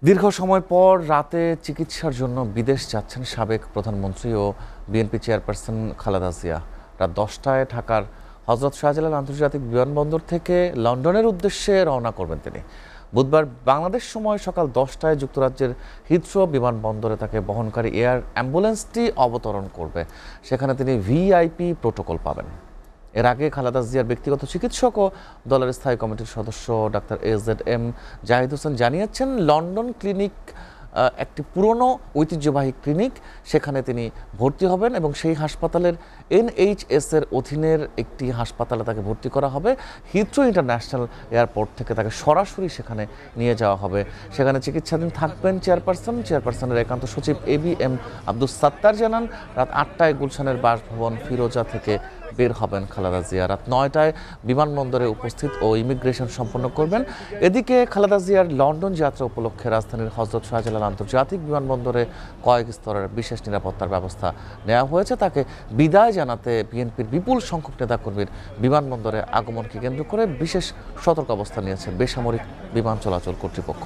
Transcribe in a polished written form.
দীর্ঘ সময় পর রাতে চিকিৎসার জন্য বিদেশ যাচ্ছেন সাবেক প্রধানমন্ত্রী ও বিএনপি চেয়ারপারসন খালেদা জিয়া। রাত 10টায় ঢাকার হজরত শাহজালাল আন্তর্জাতিক বিমানবন্দর থেকে লন্ডনের উদ্দেশ্যে রওনা করবেন তিনি। বুধবার বাংলাদেশ সময় সকাল 10টায় যুক্তরাজ্যের হিথ্রো বিমানবন্দরে তাকে বহনকারী এয়ার অ্যাম্বুলেন্সটি অবতরণ করবে। সেখানে তিনি ভিআইপি প্রোটোকল পাবেন। এর আগে খালেদা জিয়ার ব্যক্তিগত চিকিৎসক ও দলের স্থায়ী কমিটির সদস্য ডাক্তার AZM জাহিদ হোসেন জানিয়েছেন, লন্ডন ক্লিনিক একটি পুরনো ঐতিহ্যবাহী ক্লিনিক, সেখানে তিনি ভর্তি হবেন এবং সেই হাসপাতালের NHS এর অধীনের একটি হাসপাতালে তাকে ভর্তি করা হবে। হিথ্রো ইন্টারন্যাশনাল এয়ারপোর্ট থেকে তাকে সরাসরি সেখানে নিয়ে যাওয়া হবে। সেখানে চিকিৎসাধীন থাকবেন চেয়ারপারসনের একান্ত সচিব ABM আব্দুস সাত্তার জানান, রাত 8টায় গুলশানের বাসভবন ফিরোজা থেকে বের হবেন খালেদা জিয়া। রাত 9টায় বিমানবন্দরে উপস্থিত ও ইমিগ্রেশন সম্পন্ন করবেন। এদিকে খালেদা জিয়ার লন্ডন যাত্রা উপলক্ষে রাজধানীর হজরত শাহজালাল আন্তর্জাতিক বিমানবন্দরে কয়েক স্তরের বিশেষ নিরাপত্তার ব্যবস্থা নেওয়া হয়েছে। তাকে বিদায় জানাতে বিএনপির বিপুল সংখ্যক নেতাকর্মীর বিমানবন্দরে আগমনকে কেন্দ্র করে বিশেষ সতর্ক অবস্থা নিয়েছে বেসামরিক বিমান চলাচল কর্তৃপক্ষ।